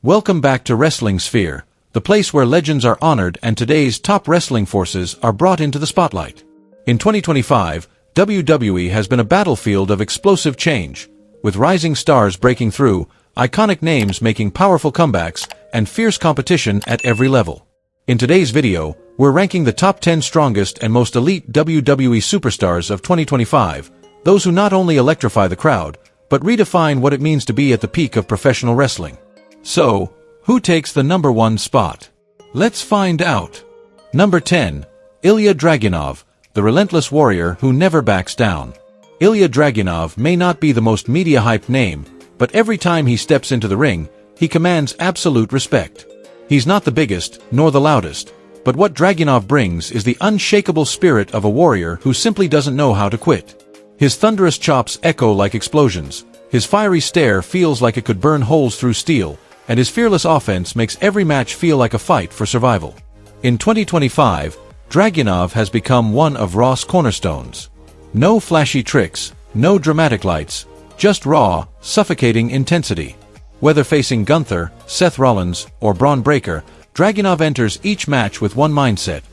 Welcome back to Wrestling Sphere, the place where legends are honored and today's top wrestling forces are brought into the spotlight. In 2025, WWE has been a battlefield of explosive change, with rising stars breaking through, iconic names making powerful comebacks, and fierce competition at every level. In today's video, we're ranking the top 10 strongest and most elite WWE superstars of 2025, those who not only electrify the crowd, but redefine what it means to be at the peak of professional wrestling. So, who takes the number 1 spot? Let's find out. Number 10. Ilya Dragunov, the relentless warrior who never backs down. Ilya Dragunov may not be the most media-hyped name, but every time he steps into the ring, he commands absolute respect. He's not the biggest, nor the loudest, but what Dragunov brings is the unshakable spirit of a warrior who simply doesn't know how to quit. His thunderous chops echo like explosions, his fiery stare feels like it could burn holes through steel, and his fearless offense makes every match feel like a fight for survival. In 2025, Dragunov has become one of Raw's cornerstones. No flashy tricks, no dramatic lights, just raw, suffocating intensity. Whether facing Gunther, Seth Rollins, or Braun Breaker, Dragunov enters each match with one mindset: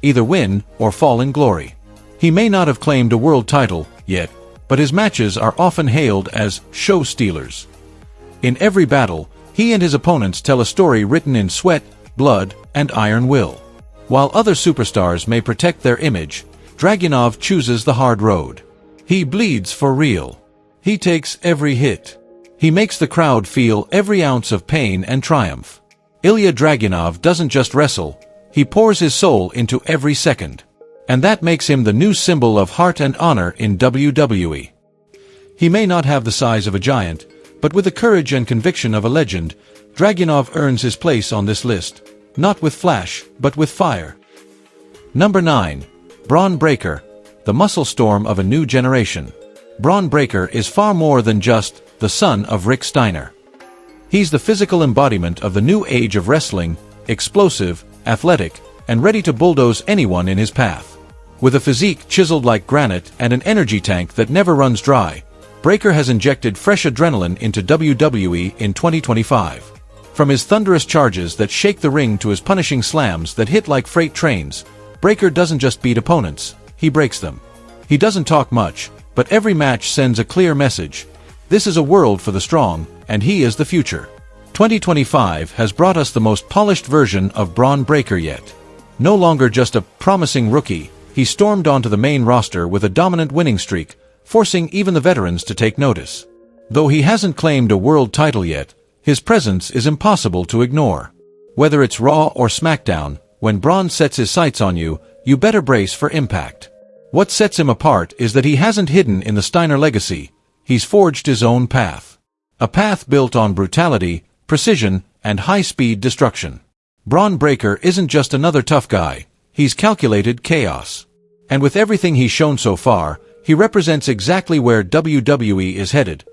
either win or fall in glory. He may not have claimed a world title yet, but his matches are often hailed as show stealers. In every battle, he and his opponents tell a story written in sweat, blood, and iron will. While other superstars may protect their image, Dragunov chooses the hard road. He bleeds for real. He takes every hit. He makes the crowd feel every ounce of pain and triumph. Ilya Dragunov doesn't just wrestle, he pours his soul into every second. And that makes him the new symbol of heart and honor in WWE. He may not have the size of a giant, but with the courage and conviction of a legend, Dragunov earns his place on this list, not with flash, but with fire. Number 9. Braun Breaker, the muscle storm of a new generation. Braun Breaker is far more than just the son of Rick Steiner. He's the physical embodiment of the new age of wrestling, explosive, athletic, and ready to bulldoze anyone in his path. With a physique chiseled like granite and an energy tank that never runs dry, Breaker has injected fresh adrenaline into WWE in 2025. From his thunderous charges that shake the ring to his punishing slams that hit like freight trains, Breaker doesn't just beat opponents, he breaks them. He doesn't talk much, but every match sends a clear message: this is a world for the strong, and he is the future. 2025 has brought us the most polished version of Braun Breaker yet. No longer just a promising rookie, he stormed onto the main roster with a dominant winning streak, forcing even the veterans to take notice. Though he hasn't claimed a world title yet, his presence is impossible to ignore. Whether it's Raw or SmackDown, when Braun sets his sights on you, you better brace for impact. What sets him apart is that he hasn't hidden in the Steiner legacy, he's forged his own path. A path built on brutality, precision, and high-speed destruction. Braun Breaker isn't just another tough guy, he's calculated chaos. And with everything he's shown so far, he represents exactly where WWE is headed: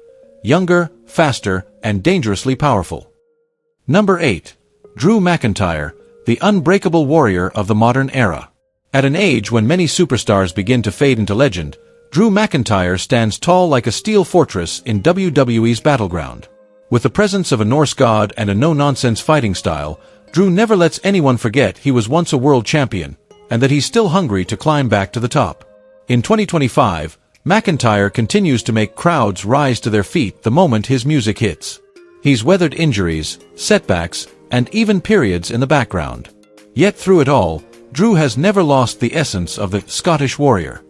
younger, faster, and dangerously powerful. Number 8. Drew McIntyre, the unbreakable warrior of the modern era. At an age when many superstars begin to fade into legend, Drew McIntyre stands tall like a steel fortress in WWE's battleground. With the presence of a Norse god and a no-nonsense fighting style, Drew never lets anyone forget he was once a world champion, and that he's still hungry to climb back to the top. In 2025, McIntyre continues to make crowds rise to their feet the moment his music hits. He's weathered injuries, setbacks, and even periods in the background. Yet through it all, Drew has never lost the essence of the Scottish warrior.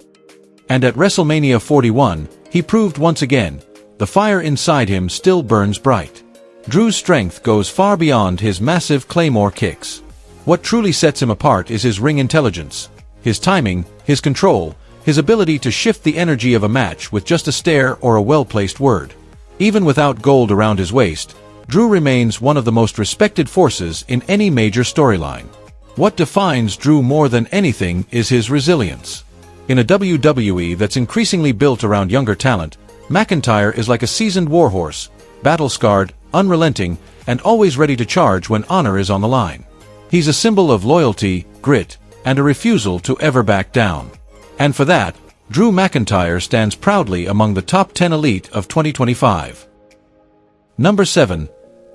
And at WrestleMania 41, he proved once again, the fire inside him still burns bright. Drew's strength goes far beyond his massive Claymore kicks. What truly sets him apart is his ring intelligence, his timing, his control, his ability to shift the energy of a match with just a stare or a well-placed word. Even without gold around his waist, Drew remains one of the most respected forces in any major storyline. What defines Drew more than anything is his resilience. In a WWE that's increasingly built around younger talent, McIntyre is like a seasoned warhorse, battle-scarred, unrelenting, and always ready to charge when honor is on the line. He's a symbol of loyalty, grit, and a refusal to ever back down. And for that, Drew McIntyre stands proudly among the top 10 elite of 2025. Number 7.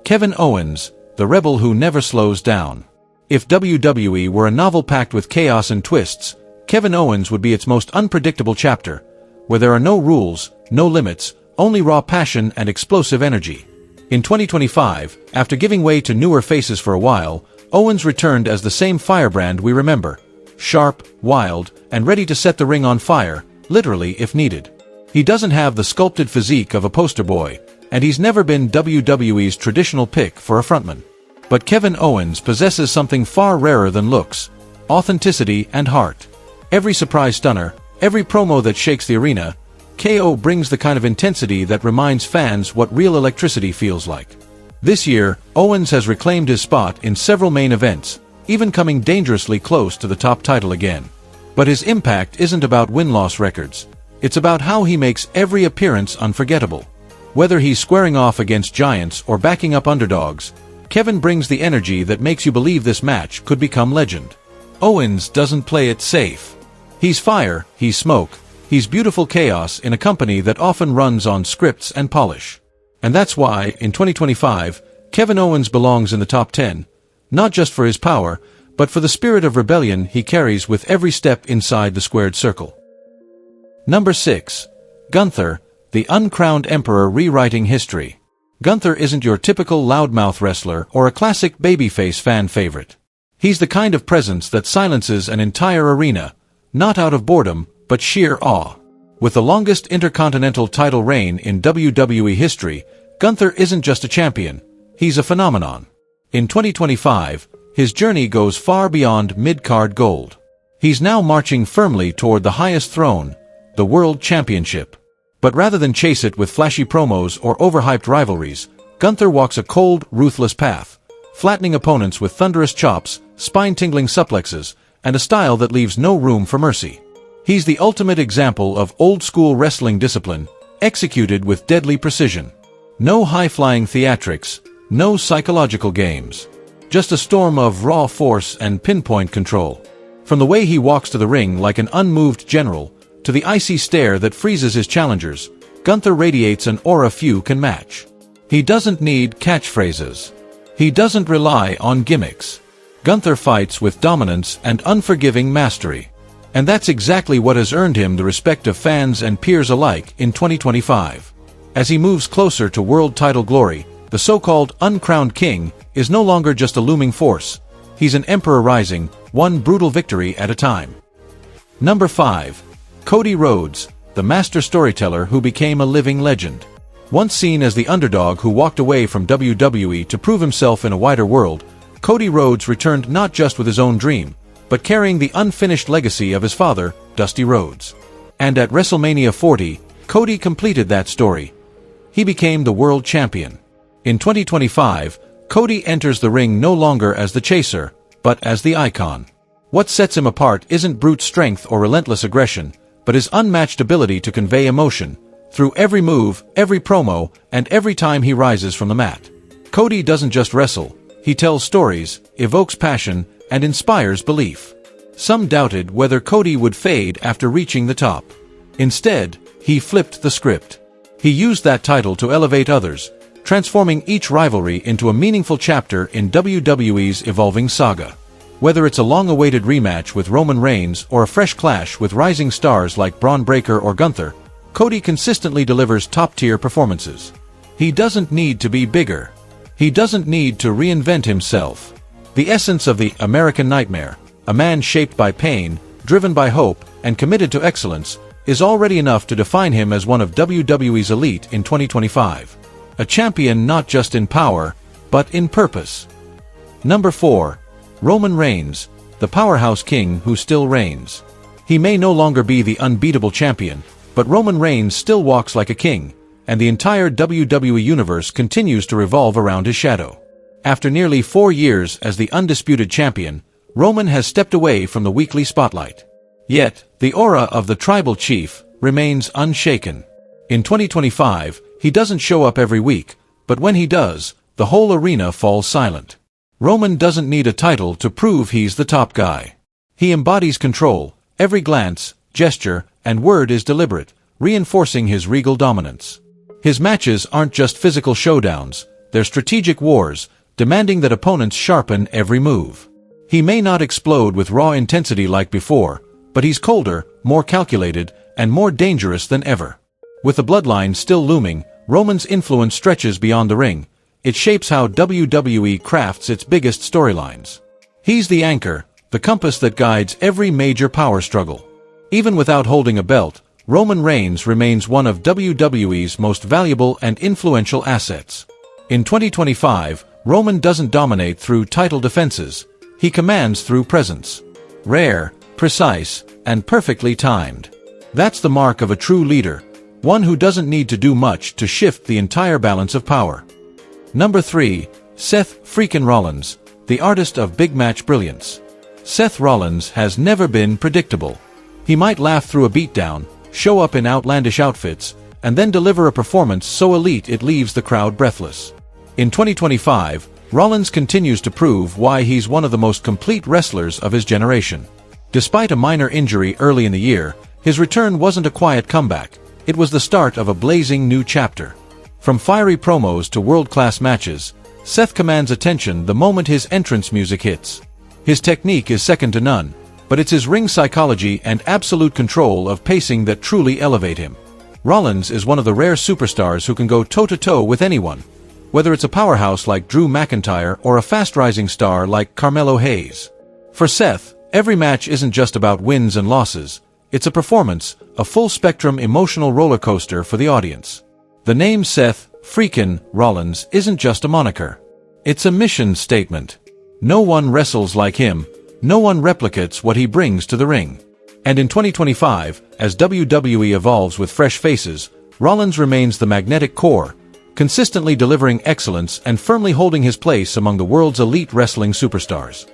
Kevin Owens, the rebel who never slows down. If WWE were a novel packed with chaos and twists, Kevin Owens would be its most unpredictable chapter, where there are no rules, no limits, only raw passion and explosive energy. In 2025, after giving way to newer faces for a while, Owens returned as the same firebrand we remember. Sharp, wild, and ready to set the ring on fire, literally if needed. He doesn't have the sculpted physique of a poster boy, and he's never been WWE's traditional pick for a frontman. But Kevin Owens possesses something far rarer than looks: authenticity and heart. Every surprise stunner, every promo that shakes the arena, KO brings the kind of intensity that reminds fans what real electricity feels like. This year, Owens has reclaimed his spot in several main events, even coming dangerously close to the top title again. But his impact isn't about win-loss records. It's about how he makes every appearance unforgettable. Whether he's squaring off against giants or backing up underdogs, Kevin brings the energy that makes you believe this match could become legend. Owens doesn't play it safe. He's fire, he's smoke, he's beautiful chaos in a company that often runs on scripts and polish. And that's why, in 2025, Kevin Owens belongs in the top 10, not just for his power, but for the spirit of rebellion he carries with every step inside the squared circle. Number 6. Gunther, the uncrowned emperor rewriting history. Gunther isn't your typical loudmouth wrestler or a classic babyface fan favorite. He's the kind of presence that silences an entire arena, not out of boredom, but sheer awe. With the longest intercontinental title reign in WWE history, Gunther isn't just a champion, he's a phenomenon. In 2025, his journey goes far beyond mid-card gold. He's now marching firmly toward the highest throne, the World Championship. But rather than chase it with flashy promos or overhyped rivalries, Gunther walks a cold, ruthless path, flattening opponents with thunderous chops, spine-tingling suplexes, and a style that leaves no room for mercy. He's the ultimate example of old-school wrestling discipline, executed with deadly precision. No high-flying theatrics, no psychological games. Just a storm of raw force and pinpoint control. From the way he walks to the ring like an unmoved general, to the icy stare that freezes his challengers, Gunther radiates an aura few can match. He doesn't need catchphrases. He doesn't rely on gimmicks. Gunther fights with dominance and unforgiving mastery. And that's exactly what has earned him the respect of fans and peers alike in 2025. As he moves closer to world title glory, the so-called uncrowned king is no longer just a looming force. He's an emperor rising, one brutal victory at a time. Number 5. Cody Rhodes, the master storyteller who became a living legend. Once seen as the underdog who walked away from WWE to prove himself in a wider world, Cody Rhodes returned not just with his own dream, but carrying the unfinished legacy of his father, Dusty Rhodes. And at WrestleMania 40, Cody completed that story. He became the world champion. In 2025, Cody enters the ring no longer as the chaser, but as the icon. What sets him apart isn't brute strength or relentless aggression, but his unmatched ability to convey emotion, through every move, every promo, and every time he rises from the mat. Cody doesn't just wrestle, he tells stories, evokes passion, and inspires belief. Some doubted whether Cody would fade after reaching the top. Instead, he flipped the script. He used that title to elevate others, transforming each rivalry into a meaningful chapter in WWE's evolving saga. Whether it's a long-awaited rematch with Roman Reigns or a fresh clash with rising stars like Braun Breaker or Gunther, Cody consistently delivers top-tier performances. He doesn't need to be bigger. He doesn't need to reinvent himself. The essence of the American Nightmare, a man shaped by pain, driven by hope, and committed to excellence, is already enough to define him as one of WWE's elite in 2025. A champion not just in power, but in purpose. Number 4. Roman Reigns, the powerhouse king who still reigns. He may no longer be the unbeatable champion, but Roman Reigns still walks like a king, and the entire WWE universe continues to revolve around his shadow. After nearly 4 years as the undisputed champion, Roman has stepped away from the weekly spotlight. Yet, the aura of the tribal chief remains unshaken. In 2025, he doesn't show up every week, but when he does, the whole arena falls silent. Roman doesn't need a title to prove he's the top guy. He embodies control. Every glance, gesture, and word is deliberate, reinforcing his regal dominance. His matches aren't just physical showdowns, they're strategic wars, demanding that opponents sharpen every move. He may not explode with raw intensity like before, but he's colder, more calculated, and more dangerous than ever. With the bloodline still looming, Roman's influence stretches beyond the ring. It shapes how WWE crafts its biggest storylines. He's the anchor, the compass that guides every major power struggle. Even without holding a belt, Roman Reigns remains one of WWE's most valuable and influential assets. In 2025, Roman doesn't dominate through title defenses. He commands through presence. Rare, precise, and perfectly timed. That's the mark of a true leader, one who doesn't need to do much to shift the entire balance of power. Number 3. Seth freakin' Rollins, the artist of big match brilliance. Seth Rollins has never been predictable. He might laugh through a beatdown, show up in outlandish outfits, and then deliver a performance so elite it leaves the crowd breathless. In 2025, Rollins continues to prove why he's one of the most complete wrestlers of his generation. Despite a minor injury early in the year, his return wasn't a quiet comeback. It was the start of a blazing new chapter. From fiery promos to world-class matches, Seth commands attention the moment his entrance music hits. His technique is second to none, but it's his ring psychology and absolute control of pacing that truly elevate him. Rollins is one of the rare superstars who can go toe-to-toe with anyone, whether it's a powerhouse like Drew McIntyre or a fast-rising star like Carmelo Hayes. For Seth, every match isn't just about wins and losses. It's a performance, a full-spectrum emotional roller coaster for the audience. The name Seth freakin' Rollins isn't just a moniker. It's a mission statement. No one wrestles like him. No one replicates what he brings to the ring. And in 2025, as WWE evolves with fresh faces, Rollins remains the magnetic core, consistently delivering excellence and firmly holding his place among the world's elite wrestling superstars.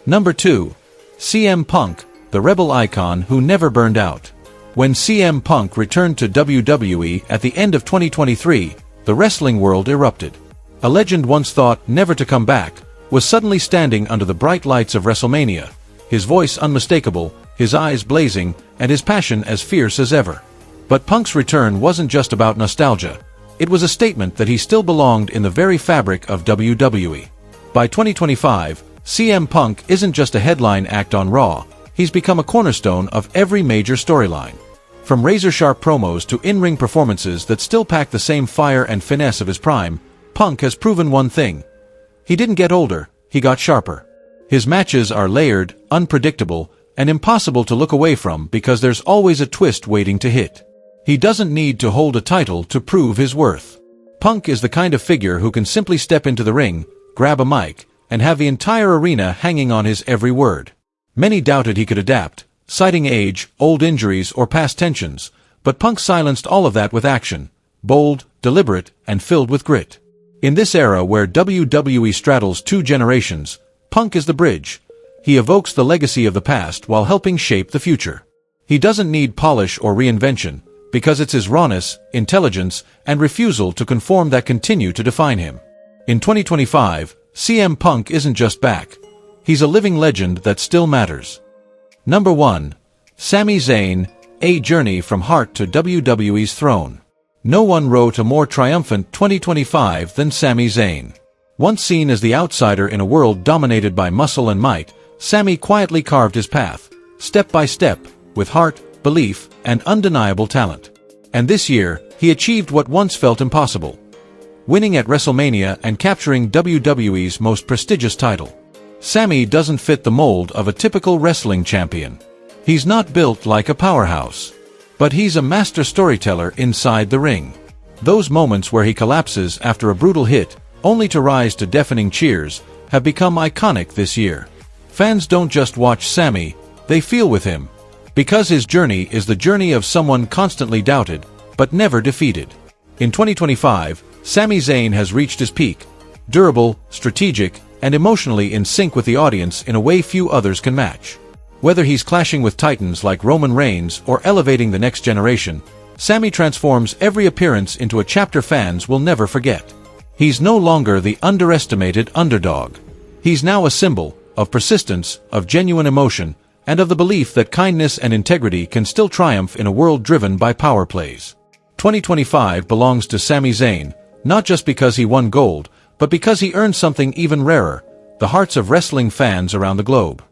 Number 2. CM Punk, the rebel icon who never burned out. When CM Punk returned to WWE at the end of 2023, the wrestling world erupted. A legend once thought never to come back was suddenly standing under the bright lights of WrestleMania, his voice unmistakable, his eyes blazing, and his passion as fierce as ever. But Punk's return wasn't just about nostalgia. It was a statement that he still belonged in the very fabric of WWE. By 2025, CM Punk isn't just a headline act on Raw. He's become a cornerstone of every major storyline. From razor-sharp promos to in-ring performances that still pack the same fire and finesse of his prime, Punk has proven one thing. He didn't get older, he got sharper. His matches are layered, unpredictable, and impossible to look away from because there's always a twist waiting to hit. He doesn't need to hold a title to prove his worth. Punk is the kind of figure who can simply step into the ring, grab a mic, and have the entire arena hanging on his every word. Many doubted he could adapt, citing age, old injuries, or past tensions, but Punk silenced all of that with action, bold, deliberate, and filled with grit. In this era where WWE straddles two generations, Punk is the bridge. He evokes the legacy of the past while helping shape the future. He doesn't need polish or reinvention, because it's his rawness, intelligence, and refusal to conform that continue to define him. In 2025, CM Punk isn't just back. He's a living legend that still matters. Number 1. Sami Zayn, a journey from heart to WWE's throne. No one wrote a more triumphant 2025 than Sami Zayn. Once seen as the outsider in a world dominated by muscle and might, Sami quietly carved his path, step by step, with heart, belief, and undeniable talent. And this year, he achieved what once felt impossible. Winning at WrestleMania and capturing WWE's most prestigious title. Sami doesn't fit the mold of a typical wrestling champion. He's not built like a powerhouse. But he's a master storyteller inside the ring. Those moments where he collapses after a brutal hit, only to rise to deafening cheers, have become iconic this year. Fans don't just watch Sami, they feel with him. Because his journey is the journey of someone constantly doubted, but never defeated. In 2025, Sami Zayn has reached his peak. Durable, strategic, and emotionally in sync with the audience in a way few others can match. Whether he's clashing with titans like Roman Reigns or elevating the next generation, Sami transforms every appearance into a chapter fans will never forget. He's no longer the underestimated underdog. He's now a symbol of persistence, of genuine emotion, and of the belief that kindness and integrity can still triumph in a world driven by power plays. 2025 belongs to Sami Zayn, not just because he won gold, but because he earned something even rarer, the hearts of wrestling fans around the globe.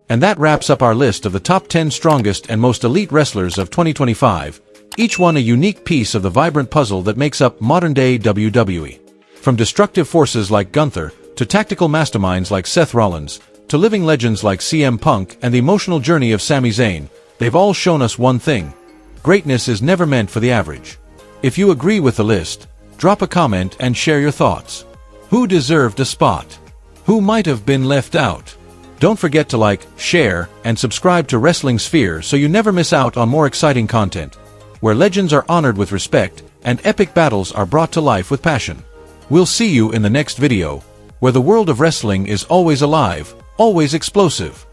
And that wraps up our list of the top 10 strongest and most elite wrestlers of 2025, each one a unique piece of the vibrant puzzle that makes up modern-day WWE. From destructive forces like Gunther, to tactical masterminds like Seth Rollins, to living legends like CM Punk and the emotional journey of Sami Zayn, they've all shown us one thing: greatness is never meant for the average. If you agree with the list, drop a comment and share your thoughts. Who deserved a spot? Who might have been left out? Don't forget to like, share, and subscribe to Wrestling Sphere so you never miss out on more exciting content, where legends are honored with respect and epic battles are brought to life with passion. We'll see you in the next video, where the world of wrestling is always alive, always explosive.